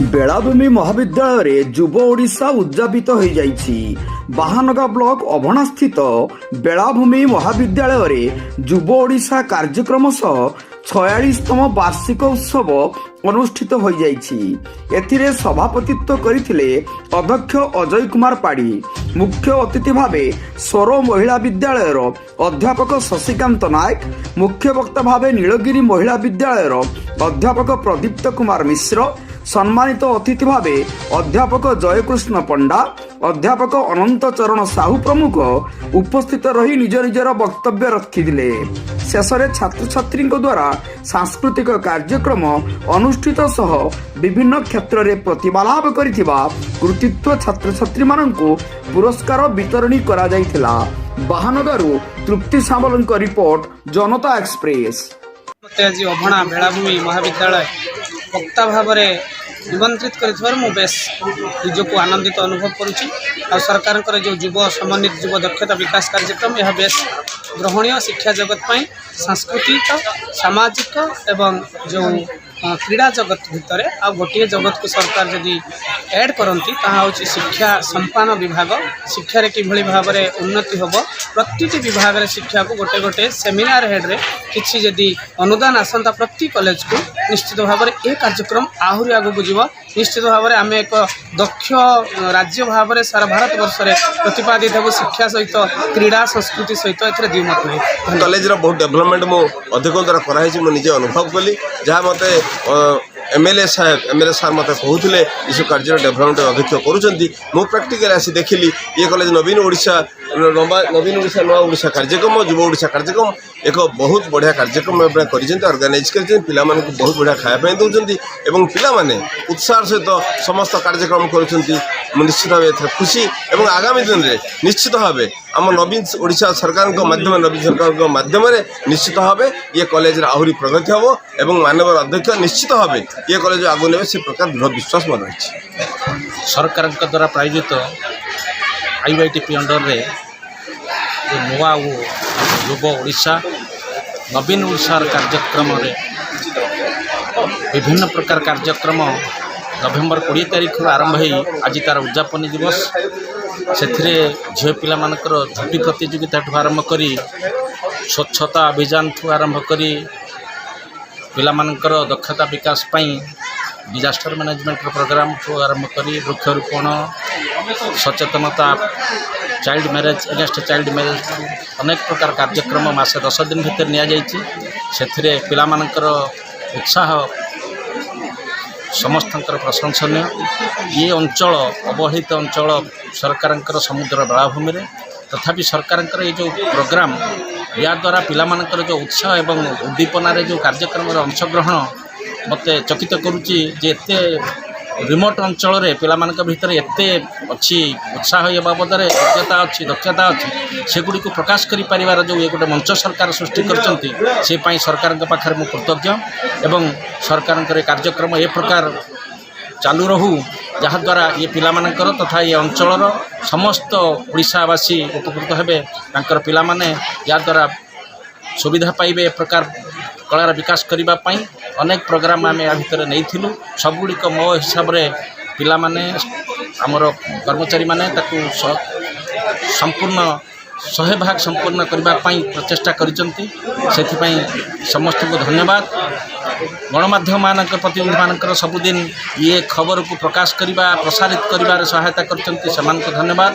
बेलाभूमि महाविद्यालय जुब ओडिशा उद्यापित हो जाइछि। बाहानगा ब्लॉक अभणा स्थित बेलाभूमि महाविद्यालय जुब ओडिशा कार्यक्रम सह 46तम वार्षिक उत्सव अनुष्ठित हो जाइछि। एथिरे सभापतित्व करथिले अध्यक्ष अजय कुमार पाड़ी। मुख्य अतिथि भावे सोरो महिला विद्यालयर अध्यापक शशिकांत नायक, मुख्य वक्ता भावे नीलगिरी महिला विद्यालयर अध्यापक प्रदीप्त कुमार मिश्र, सम्मानित अतिथि भावे अध्यापक जयकृष्ण पंडा, अध्यापक अनंत चरण साहू प्रमुख उपस्थित रही निज निजर वक्तव्य रखिथिले। शेष में छात्र छात्री द्वारा सांस्कृतिक कार्यक्रम अनुष्ठित सह विभिन्न क्षेत्र में प्रतिभा लाभ करिथिबा कृतित्व छात्र छात्री माननकु पुरस्कार वितरणी करा जायथिला। बाहानगारू तृप्ति सामलଙ୍କ रिपोर्ट, जनता एक्सप्रेस। आज अभणा बेलाभूमि महाविद्यालय वक्ता भाव में निमंत्रित कर बेस निजक आनंदित अनुभव करुच्ची। सरकार जो युव समन्वित युव दक्षता विकास कार्यक्रम यह बेस ग्रहणीय शिक्षा जगत पर सांस्कृतिक सामाजिक एवं जो क्रीड़ा जगत भितर आ गोटे जगत को सरकार जदि ऐड करती हूँ शिक्षा संपादन विभाग शिक्षार किभली भाव में उन्नति हम प्रति विभाग में शिक्षा को गोटे गोटे सेमिनार हेड रे किसी जदि अनुदान आसंता प्रति कॉलेज को निश्चित भाव में यह कार्यक्रम आहरी आगू जीव। निश्चित भाव में आम एक दक्ष राज्य भाव में सारा भारत वर्ष में प्रतिपादित हो शिक्षा सहित क्रीड़ा संस्कृति सहित ए द्विमत नहीं। कॉलेज बहुत डेवलपमेंट मो अधिक द्वारा कराई मुझे अनुभव कली जहाँ मत एमएलए सार मत कहते इस कार्य डेवलपमेंट अध्यक्ष करुँच प्राक्टिकल आसी देखिली ये कॉलेज नवीन ओडिशा नुआ ओडिशा कार्यक्रम युव ओडिशा कार्यक्रम एक बहुत बढ़िया कार्यक्रम ऑर्गेनाइज कर पिला बहुत बढ़िया खायापी दौरान एवं पिला माने उत्साह सहित समस्त कार्यक्रम कर निश्चित भाव खुशी और आगामी दिन में निश्चित भाव आम नवीन ओडिशा सरकार माध्यम नवीन सरकार माध्यम निश्चित भाव ये कॉलेज आहरी प्रगति हम और मानव अध्यक्ष निश्चित भाव ये कॉलेज आगु ने से प्रकार दृढ़ विश्वास मन रही। सरकार द्वारा प्रायोजित आईआईटीपी अंडर रे नुआ युव ओडिशा नवीन ओडिशार कार्यक्रम रे विभिन्न प्रकार कार्यक्रम नवेम्बर 20 तारीख आरंभ हो आज तार उद्यापन दिवस से झील पिला झुटी प्रतियोगिता आरंभ कर स्वच्छता अभियान आरंभ कर पिला दक्षता विकास डिजास्टर मैनेजमेंट प्रोग्राम आरंभ कर वृक्षारोपण सचेतनता child marriage against child marriage अनेक प्रकार कार्यक्रम मासे 10 दिन भितर नि पिला उत्साह समस्त प्रशंसनीय। ये अंचल अवहेलित अंचल सरकार समुद्र बेलाभूमि तथापि सरकार ये जो प्रोग्राम या द्वारा पिला जो उत्साह एवं उद्दीपन जो कार्यक्रम अंशग्रहण मत चकित करुच्ची एते रिमोट अंचल रे पिला भीतर एते अच्छी उत्साह ये बाबद योग्यता अच्छी दक्षता अच्छी सेगुड़ी को प्रकाश करि परिवार जो ये गोटे मंच सरकार सृष्टि करछंती से पई सरकार के पाखर मु कृतज्ञ एवं सरकार के कार्यक्रम ए प्रकार चालू रहू जहाँ द्वारा ये पिला तथा ये अंचल समस्त ओडिशावासी उपकृत हेबे तांकर पिला माने या द्वारा सुविधा पाइबे। ए प्रकार कलार विकास करने पाई अनेक प्रोग्राम आम या भितर नहीं सबुड़िक मो हिसाब रे पिला माने आमर कर्मचारी माने ताकू संपूर्ण 100% संपूर्ण करने प्रचेषा करिसेंती समस्त को धन्यवाद। गणमाध्यम मान प्रतिनिधि मान सबुदिन ये खबर को प्रकाश करने प्रसारित कर सहायता कर धन्यवाद।